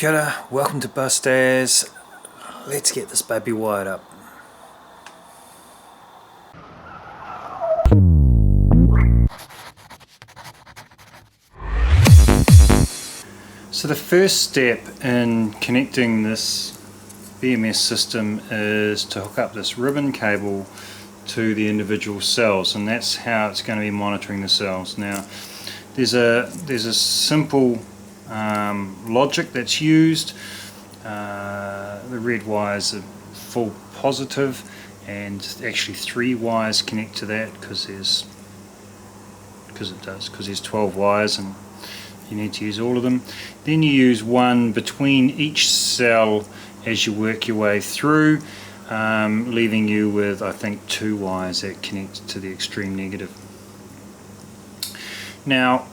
Kia ora, welcome to Busters. Let's get this baby wired up. So the first step in connecting this BMS system is to hook up this ribbon cable to the individual cells, and that's how it's going to be monitoring the cells. Now there's a simple logic that's used. The red wires are full positive, and actually 3 wires connect to that because there's 12 wires and you need to use all of them. Then you use one between each cell as you work your way through, leaving you with, I think, 2 wires that connect to the extreme negative. Now,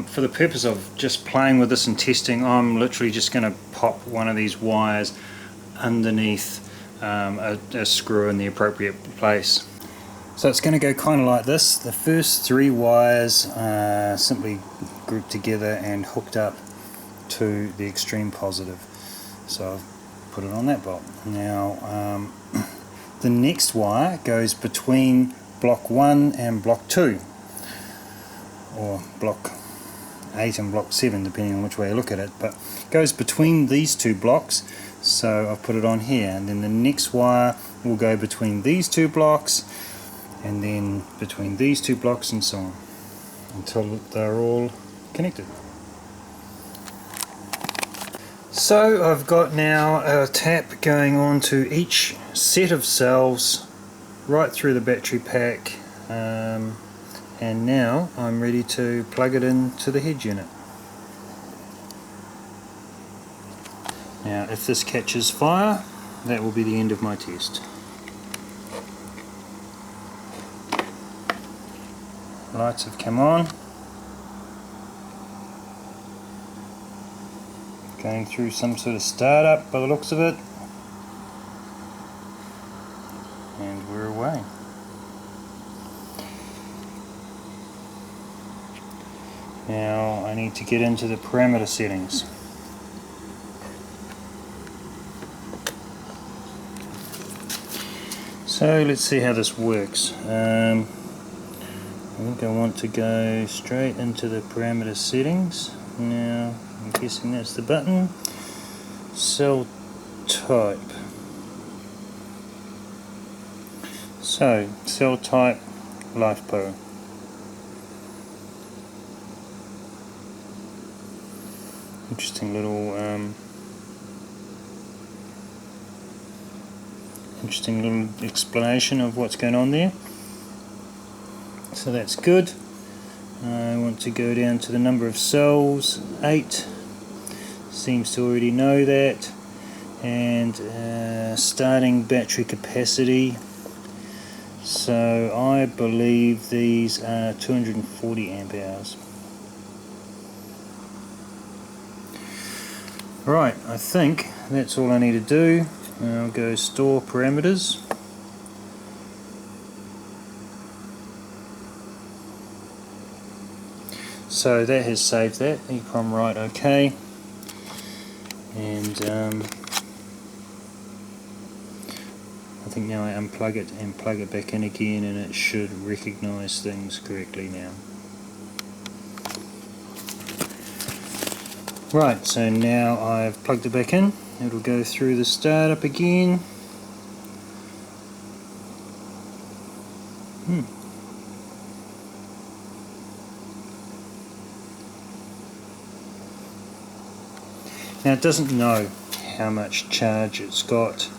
for the purpose of just playing with this and testing, I'm literally just going to pop one of these wires underneath a screw in the appropriate place. So it's going to go kind of like this. The first 3 wires are simply grouped together and hooked up to the extreme positive. So I've put it on that bolt. Now the next wire goes between block 1 and block 2, or block 8 and block 7 depending on which way you look at it, but it goes between these 2 blocks. So I've put it on here, and then the next wire will go between these 2 blocks, and then between these 2 blocks, and so on until they're all connected. So I've got now a tap going on to each set of cells right through the battery pack, and now I'm ready to plug it into the head unit. Now if this catches fire, that will be the end of my test. Lights have come on. Going through some sort of startup by the looks of it. And we're away. Now I need to get into the parameter settings. So let's see how this works. I think I want to go straight into the parameter settings. Now I'm guessing that's the button. Cell type. So cell type LiFePo. Interesting little explanation of what's going on there. So that's good. I want to go down to the number of cells, 8. Seems to already know that. And starting battery capacity. So I believe these are 240 amp hours. Right, I think that's all I need to do. I'll go store parameters. So that has saved that. EEPROM right, okay. And I think now I unplug it and plug it back in again, and it should recognise things correctly now. Right, so now I've plugged it back in. It'll go through the startup again. Now it doesn't know how much charge it's got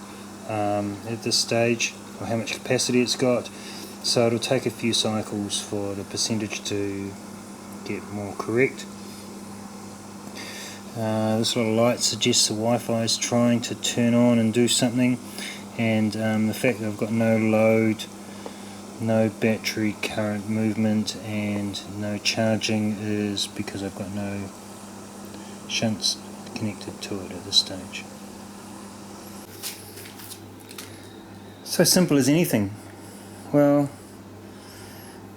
at this stage, or how much capacity it's got, so it'll take a few cycles for the percentage to get more correct. This little light suggests the Wi-Fi is trying to turn on and do something, and the fact that I've got no load, no battery current movement and no charging is because I've got no shunts connected to it at this stage. So simple as anything. Well,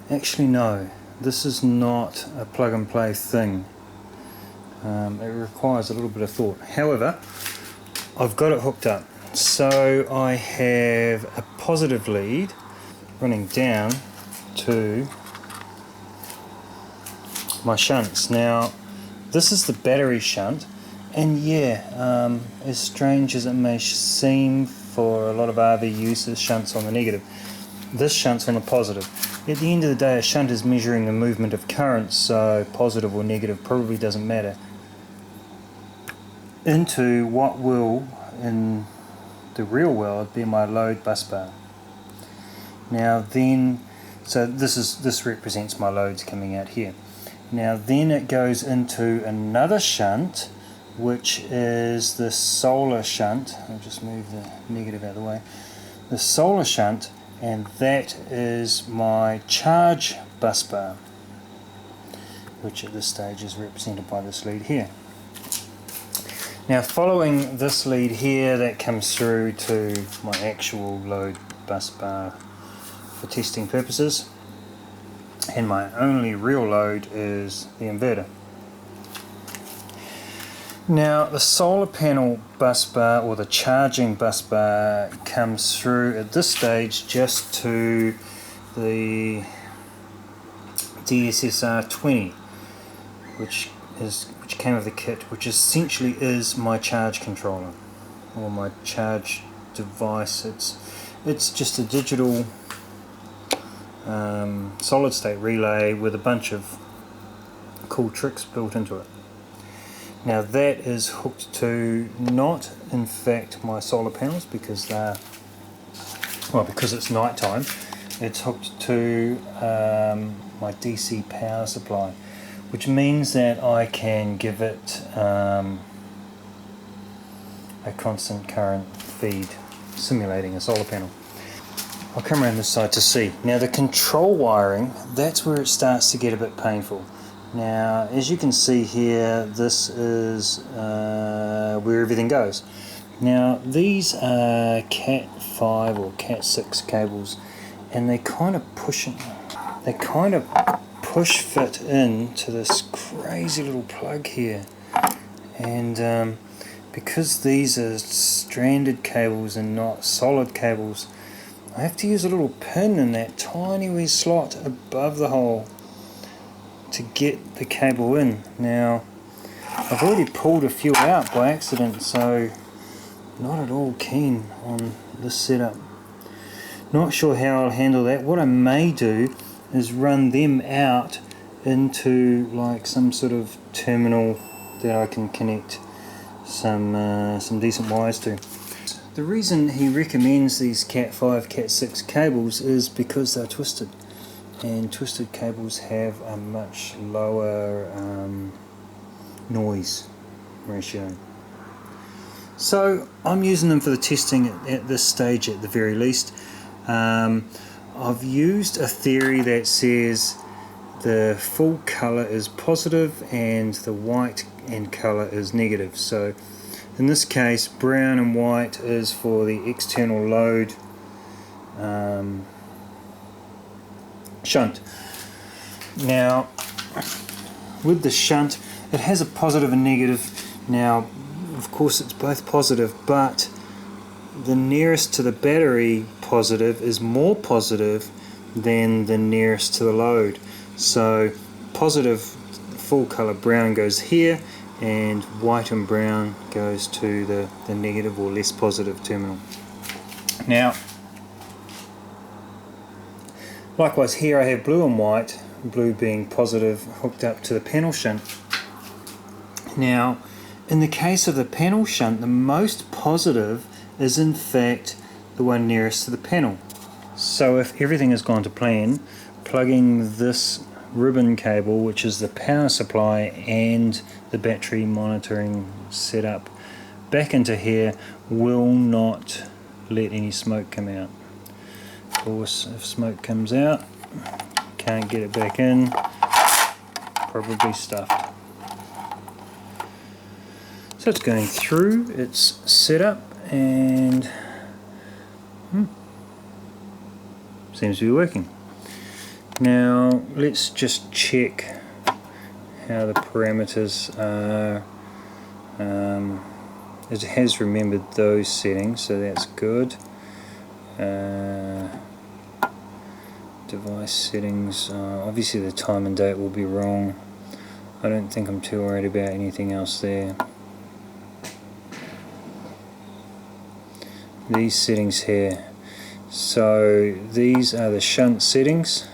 actually no, this is not a plug and play thing. It requires a little bit of thought. However, I've got it hooked up. So I have a positive lead running down to my shunts. Now this is the battery shunt, and yeah, as strange as it may seem for a lot of RV users, shunt's on the negative. This shunt's on the positive. At the end of the day, a shunt is measuring the movement of current, so positive or negative probably doesn't matter, into what will, in the real world, be my load bus bar. Now then, so this represents my loads coming out here. Now then it goes into another shunt, which is the solar shunt. I'll just move the negative out of the way. The solar shunt, and that is my charge bus bar, which at this stage is represented by this lead here. Now following this lead here, that comes through to my actual load bus bar for testing purposes, and my only real load is the inverter. Now the solar panel bus bar, or the charging bus bar, comes through at this stage just to the DSSR20, which came with the kit, which essentially is my charge controller, or my charge device. It's just a digital solid state relay with a bunch of cool tricks built into it. Now that is hooked to, not in fact my solar panels, because because it's night time, it's hooked to my DC power supply, which means that I can give it a constant current feed, simulating a solar panel. I'll come around this side to see. Now the control wiring, that's where it starts to get a bit painful. Now as you can see here, this is where everything goes. Now these are Cat 5 or Cat 6 cables, and they kind of push fit into this crazy little plug here, and because these are stranded cables and not solid cables, I have to use a little pin in that tiny wee slot above the hole to get the cable in. Now I've already pulled a few out by accident, so not at all keen on this setup. Not sure how I'll handle that. What I may do is run them out into like some sort of terminal that I can connect some decent wires to. The reason he recommends these Cat 5, Cat 6 cables is because they're twisted, and twisted cables have a much lower noise ratio. So I'm using them for the testing at this stage at the very least. I've used a theory that says the full color is positive and the white and color is negative. So in this case, brown and white is for the external load shunt. Now with the shunt, it has a positive and negative. Now of course it's both positive, but the nearest to the battery positive is more positive than the nearest to the load. So positive full color brown goes here, and white and brown goes to the negative or less positive terminal. Now likewise here I have blue and white, blue being positive, hooked up to the panel shunt. Now in the case of the panel shunt, the most positive is in fact the one nearest to the panel. So if everything has gone to plan, plugging this ribbon cable, which is the power supply and the battery monitoring setup, back into here will not let any smoke come out. Of course, if smoke comes out, can't get it back in, probably stuffed. So it's going through its setup and seems to be working. Now let's just check how the parameters are. It has remembered those settings, so that's good. Device settings, obviously the time and date will be wrong. I don't think I'm too worried about anything else there. These settings here, so these are the shunt settings,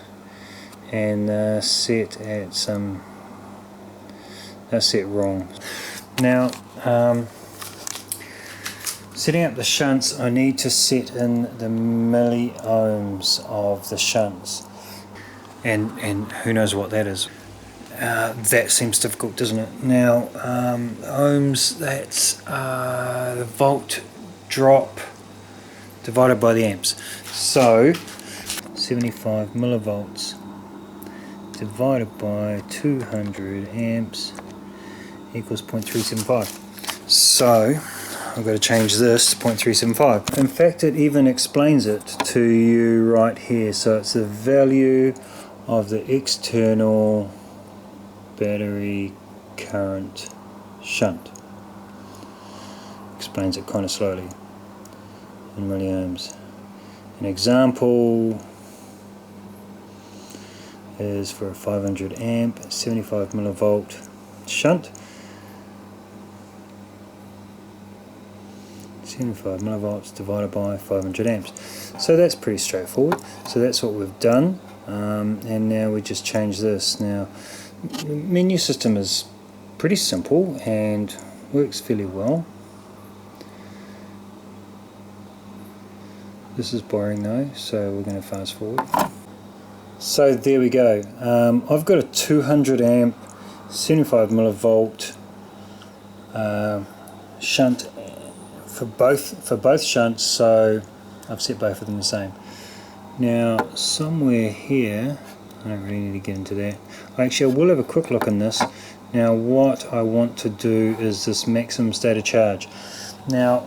and they're set at they're set wrong. Now setting up the shunts, I need to set in the milliohms of the shunts, and who knows what that is. That seems difficult, doesn't it? Now ohms, that's the volt drop divided by the amps. So 75 millivolts divided by 200 amps equals 0.375. So I've got to change this to 0.375. In fact, it even explains it to you right here. So it's the value of the external battery current shunt. Explains it kind of slowly in milliohms. An example is for a 500 amp 75 millivolt shunt. 75 millivolts divided by 500 amps. So that's pretty straightforward. So that's what we've done, and now we just change this. Now the menu system is pretty simple and works fairly well. This is boring though, so we're going to fast forward. So there we go. I've got a 200 amp 75 millivolt shunt for both shunts, so I've set both of them the same. Now somewhere here, I don't really need to get into that. Actually, I will have a quick look in this. Now what I want to do is this maximum state of charge. Now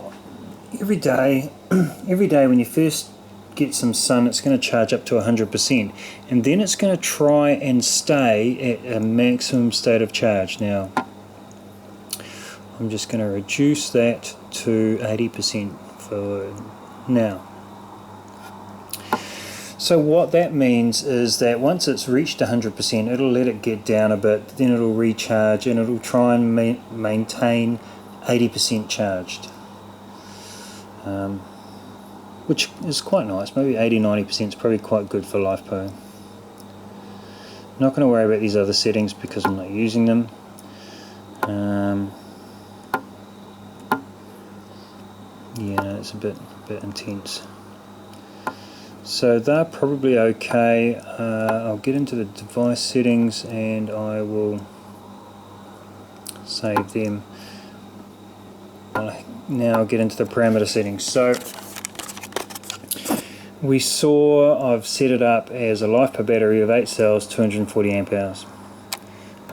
every day when you first get some sun, it's going to charge up to 100%, and then it's going to try and stay at a maximum state of charge. Now I'm just going to reduce that to 80% for now. So what that means is that once it's reached 100%, it'll let it get down a bit, then it'll recharge, and it'll try and maintain 80% charged, which is quite nice. Maybe 80-90% is probably quite good for LiFePo. Not going to worry about these other settings because I'm not using them. Yeah, no, it's a bit intense. So they're probably okay. I'll get into the device settings and I will save them. Now I'll get into the parameter settings. So we saw I've set it up as a LiFePo battery of 8 cells, 240 amp hours.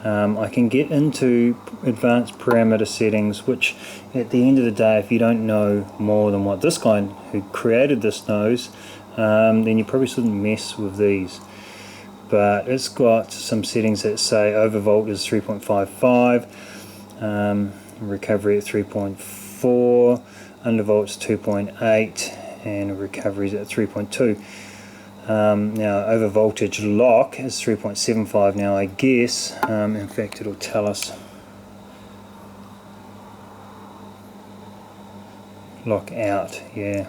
I can get into advanced parameter settings, which at the end of the day, if you don't know more than what this guy who created this knows, then you probably shouldn't mess with these. But it's got some settings that say overvolt is 3.55, recovery at 3.4, undervolt's 2.8, and recovery is at 3.2. Now over voltage lock is 3.75. Now I guess, in fact it'll tell us, lock out, yeah.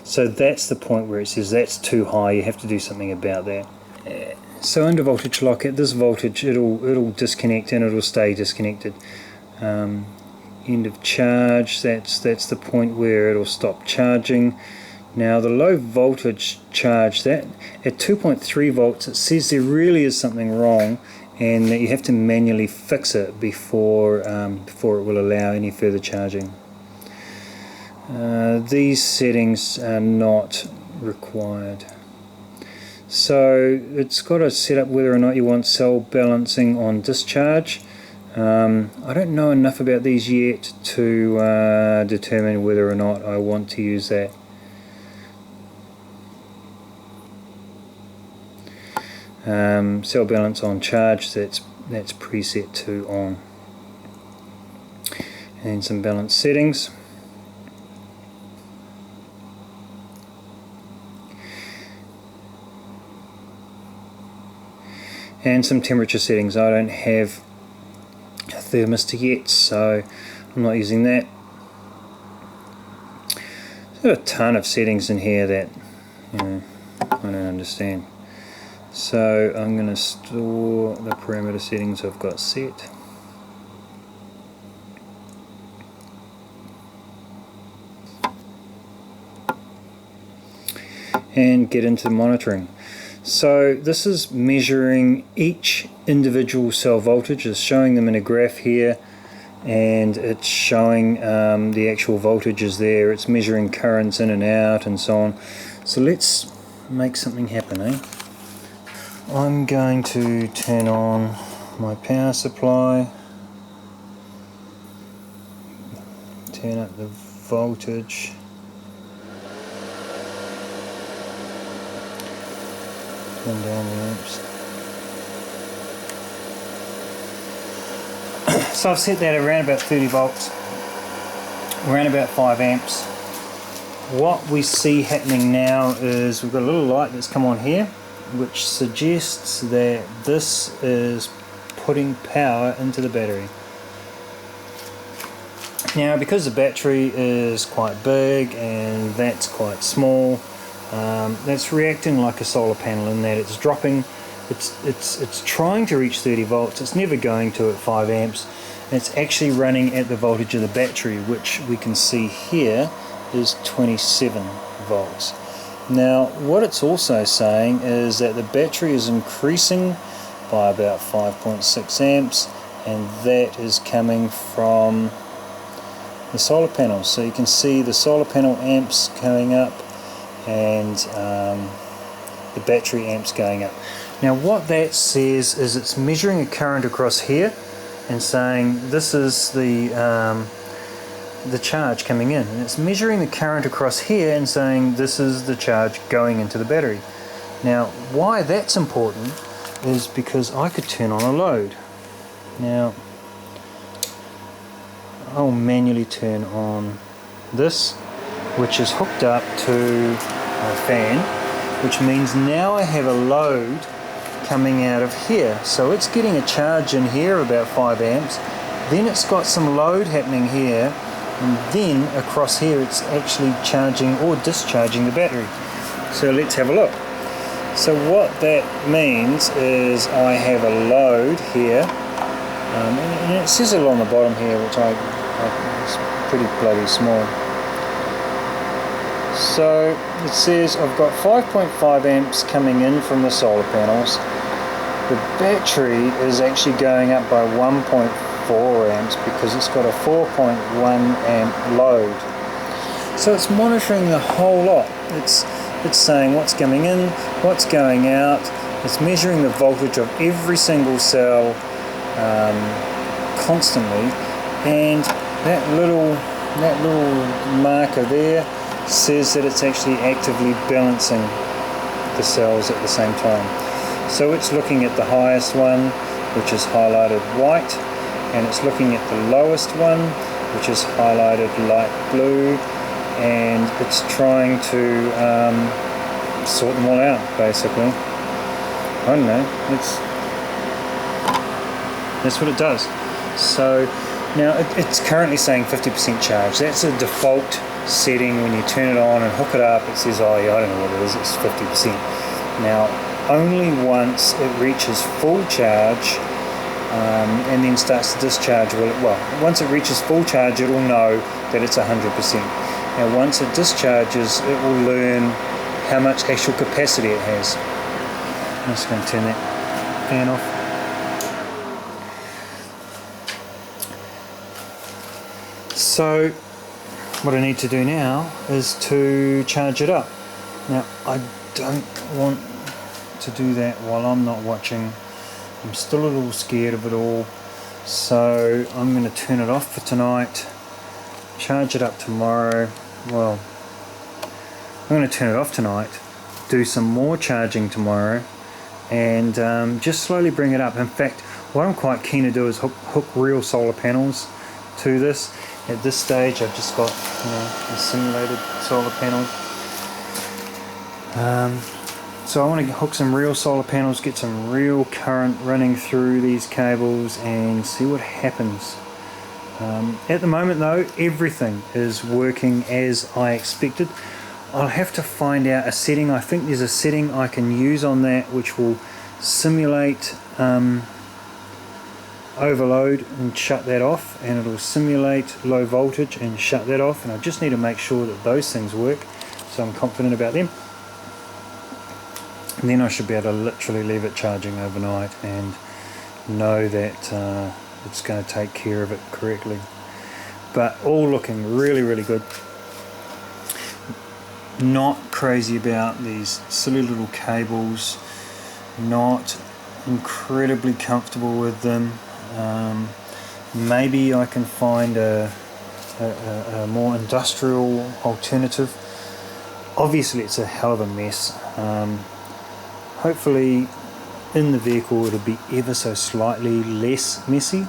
So that's the point where it says that's too high, you have to do something about that. So under voltage lock, at this voltage it'll disconnect and it'll stay disconnected. End of charge, that's the point where it'll stop charging. Now the low voltage charge, that at 2.3 volts, it says there really is something wrong and that you have to manually fix it before it will allow any further charging. These settings are not required. So it's got to set up whether or not you want cell balancing on discharge. I don't know enough about these yet to determine whether or not I want to use that. Cell balance on charge, that's that's preset to on. And some balance settings. And some temperature settings. I don't have a thermistor yet, so I'm not using that. There's a ton of settings in here that I don't understand. So I'm going to store the parameter settings I've got set. And get into monitoring. So this is measuring each individual cell voltage. It's showing them in a graph here, and it's showing the actual voltages there. It's measuring currents in and out and so on. So let's make something happen, I'm going to turn on my power supply, turn up the voltage, turn down the amps. So I've set that around about 30 volts, around about 5 amps. What we see happening now is we've got a little light that's come on here, which suggests that this is putting power into the battery. Now, because the battery is quite big and that's quite small, that's reacting like a solar panel in that it's dropping. It's trying to reach 30 volts. It's never going to at 5 amps. It's actually running at the voltage of the battery, which we can see here is 27 volts. Now, what it's also saying is that the battery is increasing by about 5.6 amps, and that is coming from the solar panels. So you can see the solar panel amps going up and the battery amps going up. Now, what that says is it's measuring a current across here and saying this is the charge coming in, and it's measuring the current across here and saying this is the charge going into the battery. Now, why that's important is because I could turn on a load. Now, I'll manually turn on this, which is hooked up to my fan, which means now I have a load coming out of here. So it's getting a charge in here about 5 amps, then it's got some load happening here, and then across here it's actually charging or discharging the battery. So let's have a look. So what that means is I have a load here, and it says it on the bottom here, which it's pretty bloody small. So it says I've got 5.5 amps coming in from the solar panels. The battery is actually going up by 1.4 amps because it's got a 4.1 amp load. So it's monitoring the whole lot. It's saying what's coming in, what's going out. It's measuring the voltage of every single cell constantly, and that little marker there says that it's actually actively balancing the cells at the same time. So it's looking at the highest one, which is highlighted white, and it's looking at the lowest one, which is highlighted light blue, and it's trying to sort them all out, basically. I don't know, that's what it does. So now it's currently saying 50% charge. That's a default setting. When you turn it on and hook it up, it says, oh yeah, I don't know what it is, it's 50%. Now, only once it reaches full charge and then starts to discharge, once it reaches full charge, it will know that it's 100%. Now, once it discharges, it will learn how much actual capacity it has. I'm just going to turn that fan off. So what I need to do now is to charge it up. Now, I don't want to do that while I'm not watching. I'm still a little scared of it all, so I'm going to turn it off for tonight, charge it up tomorrow. Well, I'm going to turn it off tonight, do some more charging tomorrow, and just slowly bring it up. In fact, what I'm quite keen to do is hook real solar panels to this. At this stage I've just got, you know, the simulated solar panels. So I want to hook some real solar panels, get some real current running through these cables and see what happens. At the moment though, everything is working as I expected. I'll have to find out a setting. I think there's a setting I can use on that which will simulate overload and shut that off, and it'll simulate low voltage and shut that off, and I just need to make sure that those things work, so I'm confident about them. And then I should be able to literally leave it charging overnight and know that it's going to take care of it correctly. But all looking really, really good. Not crazy about these silly little cables, not incredibly comfortable with them. Maybe I can find a more industrial alternative. Obviously it's a hell of a mess. Hopefully in the vehicle it'll be ever so slightly less messy,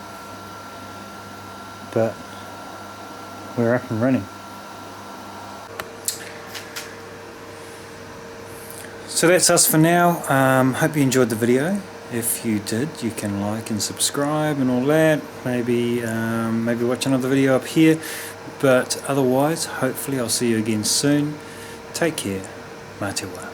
but we're up and running. So that's us for now. Hope you enjoyed the video. If you did, you can like and subscribe and all that. Maybe watch another video up here. But otherwise, hopefully I'll see you again soon. Take care. Mā te wā.